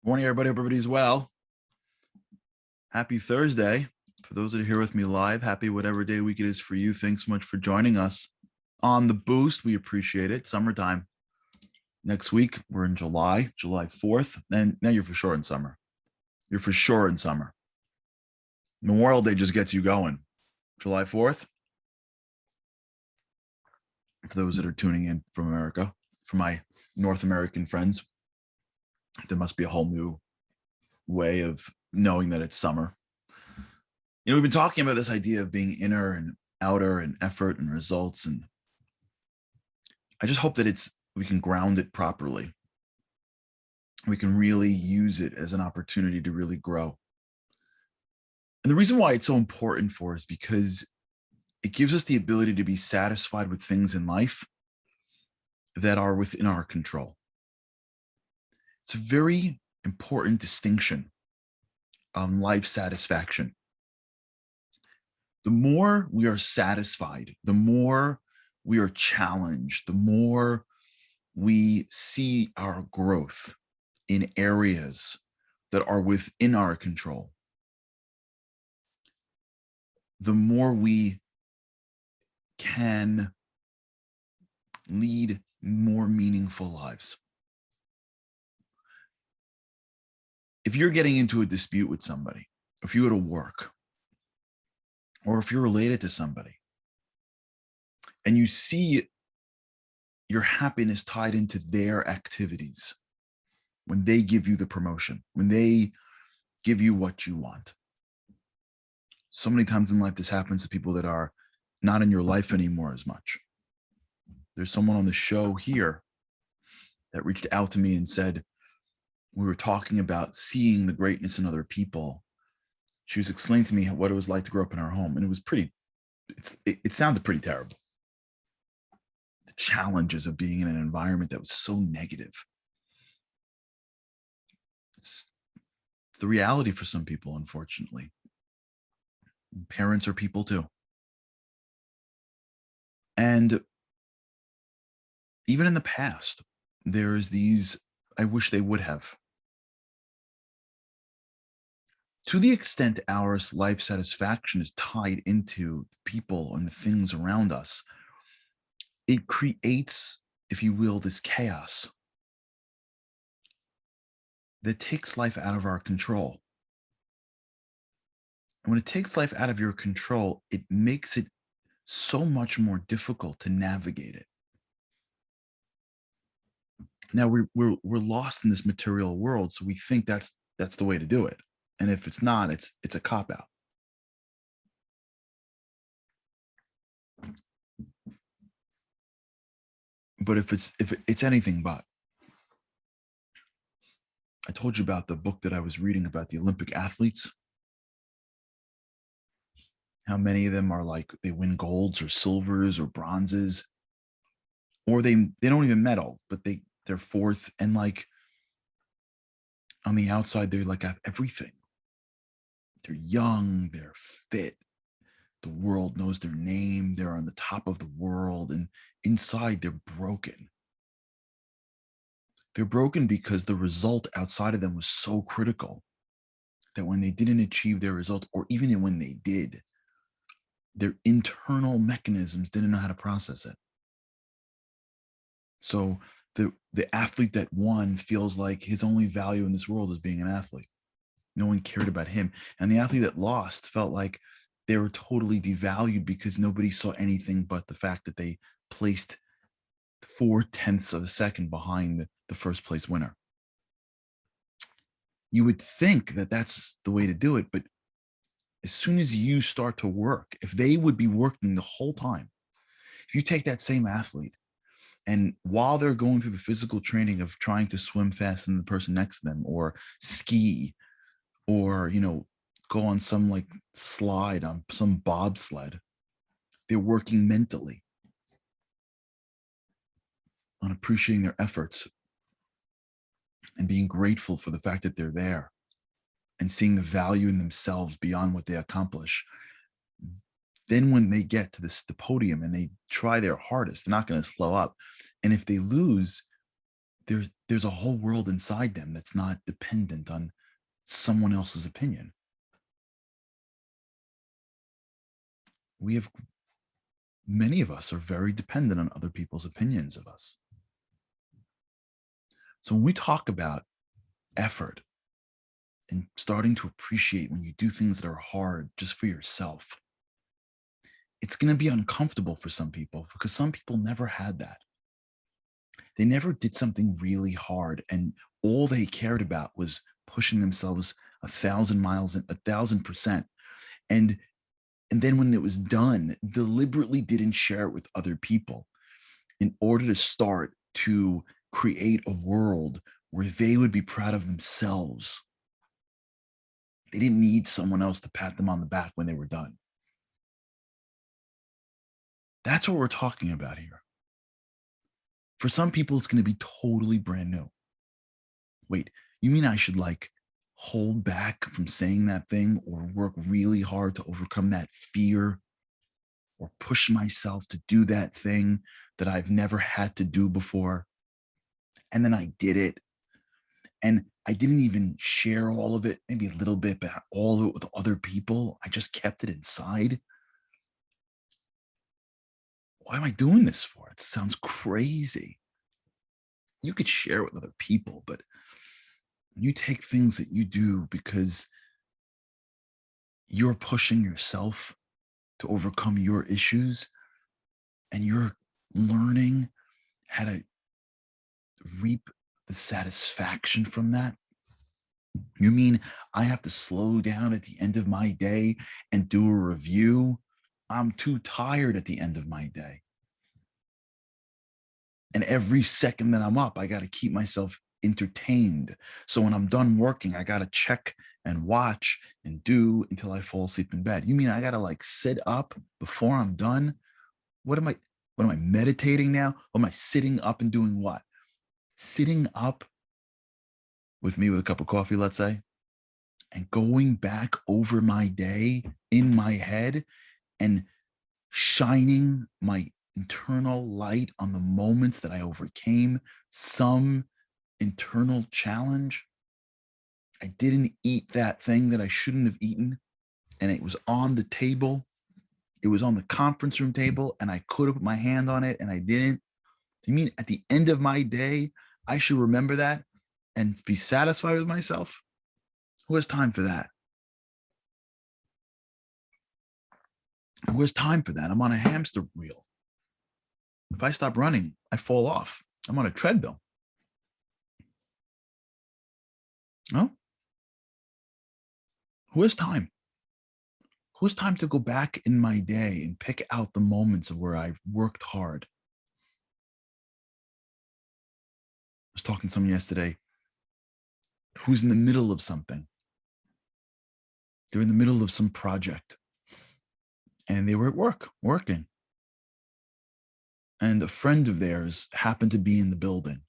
Morning, everybody. Hope everybody's well. Happy Thursday. For those that are here with me live, happy whatever day week it is for you. Thanks so much for joining us on the boost. We appreciate it. Summertime. Next week, we're in July 4th. And now you're for sure in summer. You're for sure in summer. Memorial Day just gets you going. July 4th. For those that are tuning in from America, for my North American friends, there must be a whole new way of knowing that it's summer. You know, we've been talking about this idea of being inner and outer and effort and results. And I just hope that we can ground it properly. We can really use it as an opportunity to really grow. And the reason why it's so important for us is because it gives us the ability to be satisfied with things in life that are within our control. It's a very important distinction on life satisfaction. The more we are satisfied, the more we are challenged, the more we see our growth in areas that are within our control, the more we can lead more meaningful lives. If you're getting into a dispute with somebody, if you go to work, or if you're related to somebody, and you see your happiness tied into their activities, when they give you the promotion, when they give you what you want. So many times in life, this happens to people that are not in your life anymore as much. There's someone on the show here that reached out to me and said, we were talking about seeing the greatness in other people. She was explaining to me what it was like to grow up in our home. And it was it sounded pretty terrible. The challenges of being in an environment that was so negative. It's the reality for some people, unfortunately. And parents are people too. And even in the past, there's these, I wish they would have. To the extent our life satisfaction is tied into people and the things around us, it creates, if you will, this chaos that takes life out of our control. And when it takes life out of your control, it makes it so much more difficult to navigate it. Now we're lost in this material world, so we think that's the way to do it. And if it's not, it's a cop-out. But if it's anything but. I told you about the book that I was reading about the Olympic athletes. How many of them are like, they win golds or silvers or bronzes, or they don't even medal, but they're fourth, and like on the outside, they're like have everything. They're young, they're fit. The world knows their name. They're on the top of the world, and inside they're broken. They're broken because the result outside of them was so critical that when they didn't achieve their result, or even when they did, their internal mechanisms didn't know how to process it. So the athlete that won feels like his only value in this world is being an athlete. No one cared about him. And the athlete that lost felt like they were totally devalued because nobody saw anything but the fact that they placed 0.4 of a second behind the first place winner. You would think that that's the way to do it, but as soon as you start to work, if they would be working the whole time, if you take that same athlete and while they're going through the physical training of trying to swim faster than the person next to them, or ski, or, go on some like slide on some bobsled, they're working mentally on appreciating their efforts and being grateful for the fact that they're there and seeing the value in themselves beyond what they accomplish. Then when they get to the podium and they try their hardest, they're not going to slow up. And if they lose, there's a whole world inside them that's not dependent on someone else's opinion. We have Many of us are very dependent on other people's opinions of us. So when we talk about effort and starting to appreciate when you do things that are hard just for yourself, it's going to be uncomfortable for some people because some people never had that. They never did something really hard, and all they cared about was pushing themselves 1,000 miles and 1,000%. And and then when it was done, deliberately didn't share it with other people in order to start to create a world where they would be proud of themselves. They didn't need someone else to pat them on the back when they were done. That's what we're talking about here. For some people, it's going to be totally brand new. Wait, you mean I should like hold back from saying that thing or work really hard to overcome that fear or push myself to do that thing that I've never had to do before? And then I did it. And I didn't even share all of it, maybe a little bit, but all of it with other people. I just kept it inside. Why am I doing this for? It sounds crazy. You could share it with other people, but you take things that you do because you're pushing yourself to overcome your issues and you're learning how to reap the satisfaction from that. You mean I have to slow down at the end of my day and do a review? I'm too tired at the end of my day. And every second that I'm up, I got to keep myself entertained. So when I'm done working, I got to check and watch and do until I fall asleep in bed. You mean I got to like sit up before I'm done? What am I meditating now? Am I sitting up and doing what? Sitting up with me with a cup of coffee, let's say, and going back over my day in my head and shining my internal light on the moments that I overcame some internal challenge. I didn't eat that thing that I shouldn't have eaten, and it was on the table. It was on the conference room table, and I could have put my hand on it, and I didn't. Do you mean at the end of my day, I should remember that and be satisfied with myself? Who has time for that? Who has time for that? I'm on a hamster wheel. If I stop running, I fall off. I'm on a treadmill. No? Who has time? Who has time to go back in my day and pick out the moments of where I've worked hard? I was talking to someone yesterday who's in the middle of something. They're in the middle of some project and they were at work, working. And a friend of theirs happened to be in the building.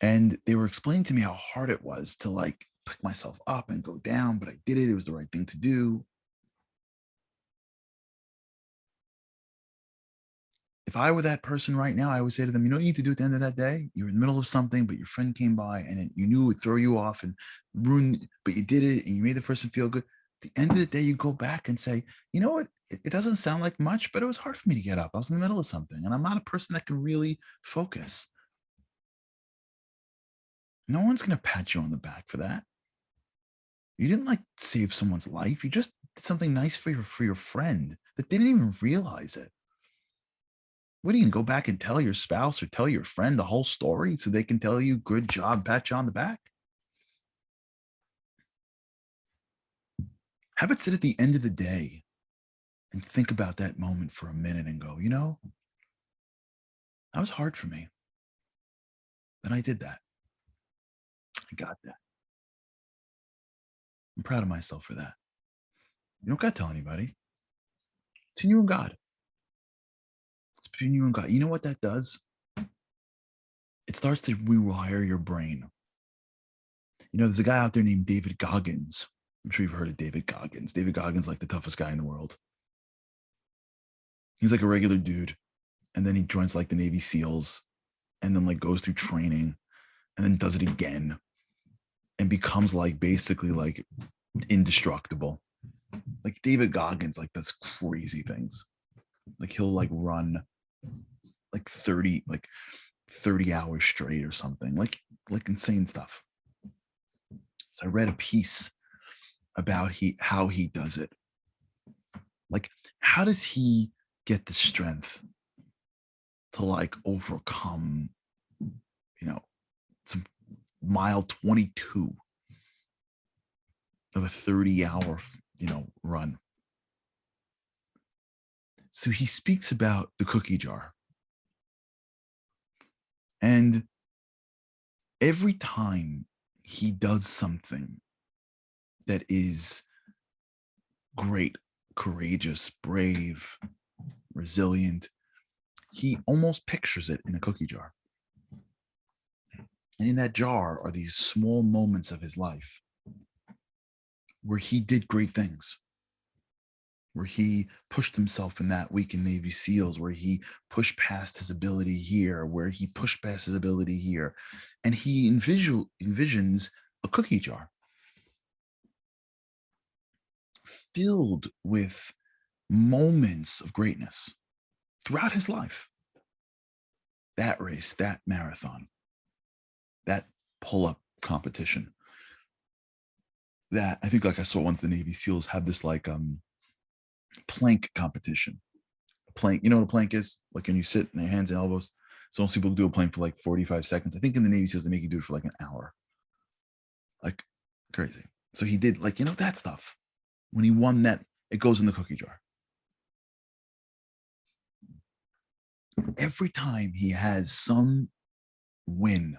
And they were explaining to me how hard it was to like pick myself up and go down, but I did it. It was the right thing to do. If I were that person right now, I would say to them, you know what you need to do at the end of that day? You're in the middle of something, but your friend came by and you knew it would throw you off and ruin, but you did it and you made the person feel good. At the end of the day, you go back and say, you know what? It doesn't sound like much, but it was hard for me to get up. I was in the middle of something and I'm not a person that can really focus. No one's going to pat you on the back for that. You didn't like save someone's life. You just did something nice for your friend that didn't even realize it. What are you going to go back and tell your spouse or tell your friend the whole story so they can tell you, good job, pat you on the back? How about sit at the end of the day and think about that moment for a minute and go, you know, that was hard for me. And I did that. I got that. I'm proud of myself for that. You don't got to tell anybody. It's between you and God. It's between you and God. You know what that does? It starts to rewire your brain. You know, there's a guy out there named David Goggins. I'm sure you've heard of David Goggins. David Goggins, like the toughest guy in the world. He's like a regular dude. And then he joins like the Navy SEALs. and then like goes through training and then does it again and becomes like basically like indestructible. Like David Goggins like does crazy things. Like he'll like run like 30 hours straight or something, like insane stuff. So I read a piece about how he does it. Like, how does he get the strength to like overcome, some mile 22 of a 30-hour, run? So he speaks about the cookie jar. And every time he does something that is great, courageous, brave, resilient, he almost pictures it in a cookie jar. And in that jar are these small moments of his life where he did great things, where he pushed himself in that week in Navy SEALs, where he pushed past his ability here, where he pushed past his ability here. And he envisions a cookie jar filled with moments of greatness throughout his life. That race, that marathon, that pull-up competition, that I think, like I saw once the Navy SEALs have this like plank competition. A plank, you know what a plank is? Like when you sit in your hands and elbows. So most people do a plank for like 45 seconds. I think in the Navy SEALs they make you do it for like an hour. Like crazy. So he did like, that stuff. When he won that, it goes in the cookie jar. Every time he has some win,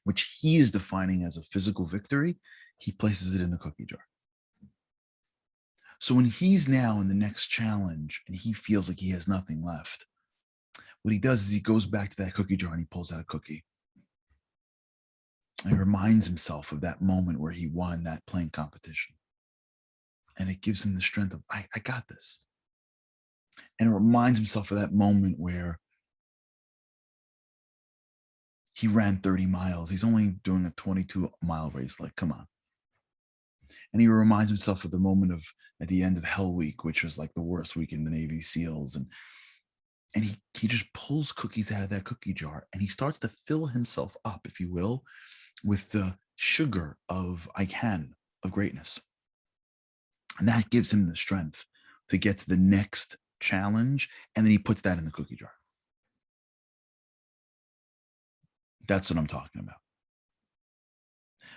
which he is defining as a physical victory, he places it in the cookie jar. So when he's now in the next challenge and he feels like he has nothing left, what he does is he goes back to that cookie jar and he pulls out a cookie. And he reminds himself of that moment where he won that playing competition. And it gives him the strength of, I got this. And it reminds himself of that moment where he ran 30 miles. He's only doing a 22-mile race. Like, come on. And he reminds himself of the moment of at the end of Hell Week, which was like the worst week in the Navy SEALs. And he just pulls cookies out of that cookie jar and he starts to fill himself up, if you will, with the sugar of greatness. And that gives him the strength to get to the next challenge. And then he puts that in the cookie jar. That's what I'm talking about.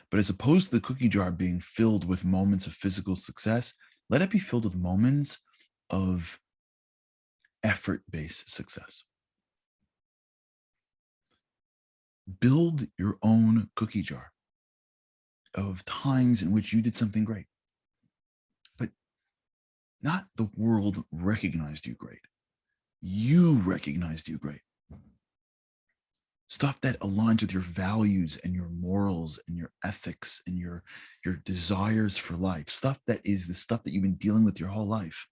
But as opposed to the cookie jar being filled with moments of physical success, let it be filled with moments of effort-based success. Build your own cookie jar of times in which you did something great, but not the world recognized you great. You recognized you great. Stuff that aligns with your values and your morals and your ethics and your desires for life. Stuff that is the stuff that you've been dealing with your whole life.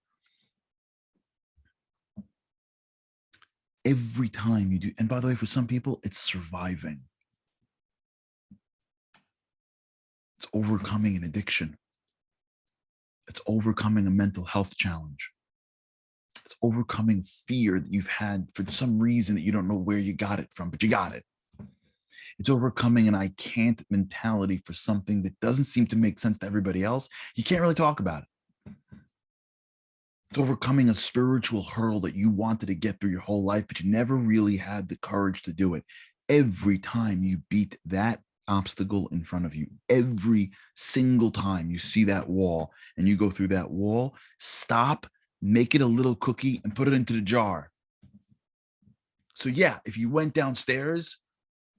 Every time you do, and by the way, for some people, it's surviving. It's overcoming an addiction. It's overcoming a mental health challenge. It's overcoming fear that you've had for some reason that you don't know where you got it from, but you got it. It's overcoming an I can't mentality for something that doesn't seem to make sense to everybody else. You can't really talk about it. It's overcoming a spiritual hurdle that you wanted to get through your whole life, but you never really had the courage to do it. Every time you beat that obstacle in front of you, every single time you see that wall and you go through that wall, stop, make it a little cookie and put it into the jar. So yeah, if you went downstairs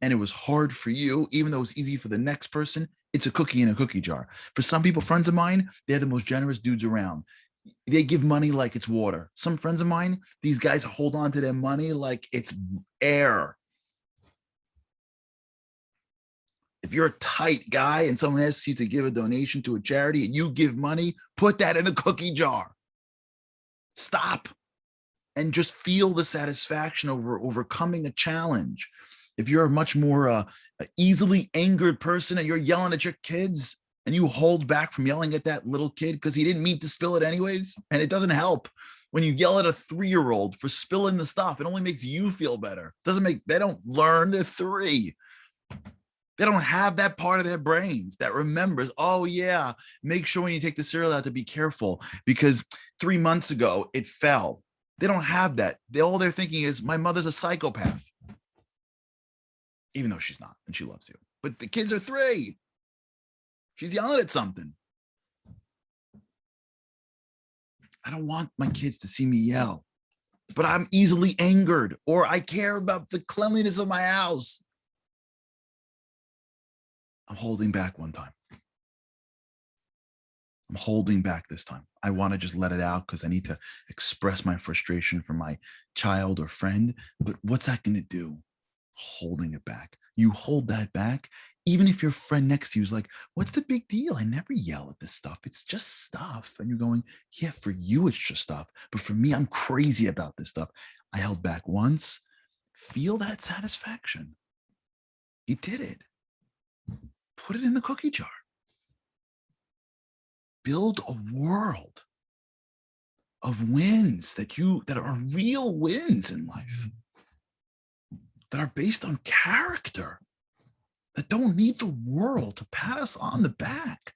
and it was hard for you, even though it was easy for the next person, it's a cookie in a cookie jar. For some people, friends of mine, they're the most generous dudes around. They give money like it's water. Some friends of mine, these guys hold on to their money like it's air. If you're a tight guy and someone asks you to give a donation to a charity and you give money, put that in the cookie jar. Stop and just feel the satisfaction over overcoming a challenge. If you're a much more easily angered person and you're yelling at your kids and you hold back from yelling at that little kid because he didn't mean to spill it anyways, and it doesn't help when you yell at a 3-year-old for spilling the stuff. It only makes you feel better. They don't learn. They're 3. They don't have that part of their brains that remembers, oh yeah, make sure when you take the cereal out to be careful because 3 months ago it fell. They don't have that. All they're thinking is, my mother's a psychopath. Even though she's not, and she loves you. But the kids are 3. She's yelling at something. I don't want my kids to see me yell, but I'm easily angered, or I care about the cleanliness of my house. I'm holding back one time. I'm holding back this time. I want to just let it out because I need to express my frustration for my child or friend. But what's that going to do? Holding it back. You hold that back, even if your friend next to you is like, what's the big deal? I never yell at this stuff. It's just stuff. And you're going, yeah, for you, it's just stuff. But for me, I'm crazy about this stuff. I held back once. Feel that satisfaction. You did it. Put it in the cookie jar. Build a world of wins that are real wins in life, that are based on character, that don't need the world to pat us on the back.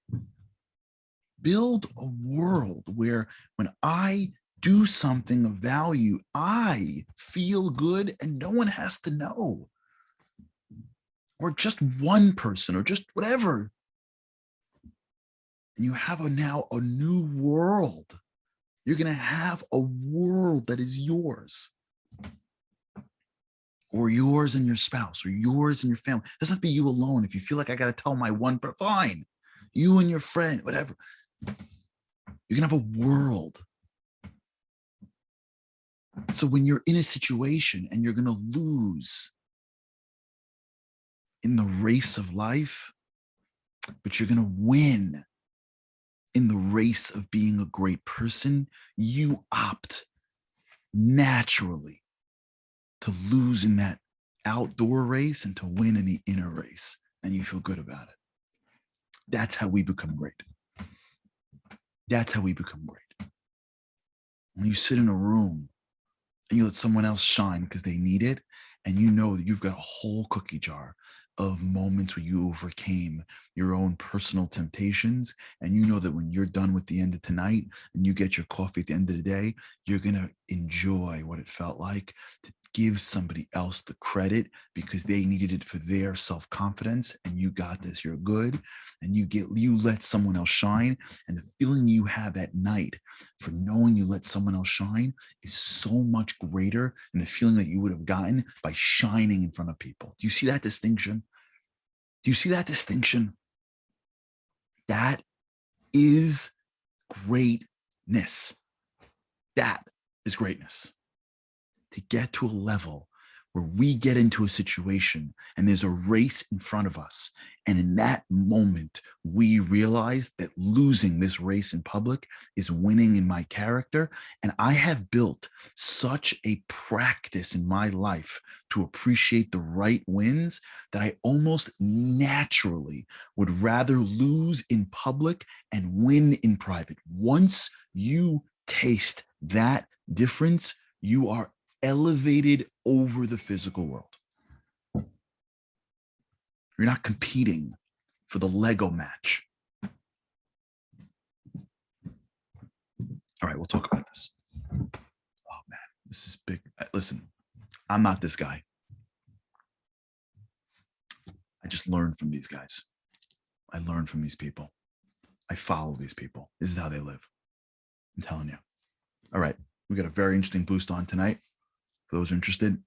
Build a world where when I do something of value, I feel good and no one has to know. Or just one person, or just whatever. And you have now a new world. You're going to have a world that is yours. Or yours and your spouse, or yours and your family. It doesn't have to be you alone. If you feel like I got to tell my one, but fine. You and your friend, whatever. You're going to have a world. So when you're in a situation and you're going to lose in the race of life, but you're going to win in the race of being a great person, you opt naturally to lose in that outdoor race and to win in the inner race. And you feel good about it. That's how we become great. That's how we become great. When you sit in a room and you let someone else shine because they need it, and you know that you've got a whole cookie jar of moments where you overcame your own personal temptations, and you know that when you're done with the end of tonight and you get your coffee at the end of the day, you're going to enjoy what it felt like to give somebody else the credit because they needed it for their self-confidence, and you got this, you're good, and you let someone else shine, and the feeling you have at night for knowing you let someone else shine is so much greater than the feeling that you would have gotten by shining in front of people. Do you see that distinction? Do you see that distinction? That is greatness. That is greatness. To get to a level where we get into a situation and there's a race in front of us. And in that moment, we realize that losing this race in public is winning in my character. And I have built such a practice in my life to appreciate the right wins that I almost naturally would rather lose in public and win in private. Once you taste that difference, you are elevated over the physical world. You're not competing for the Lego match. All right, we'll talk about this. Oh man, this is big. Listen, I'm not this guy. I just learned from these guys. I learned from these people. I follow these people. This is how they live. I'm telling you. All right, we got a very interesting boost on tonight. For those interested, I'm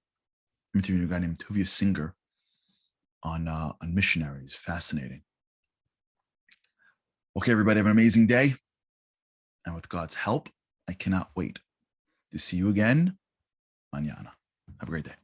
interviewing a guy named Tuvia Singer on missionaries. Fascinating. Okay, everybody, have an amazing day. And with God's help, I cannot wait to see you again mañana. Have a great day.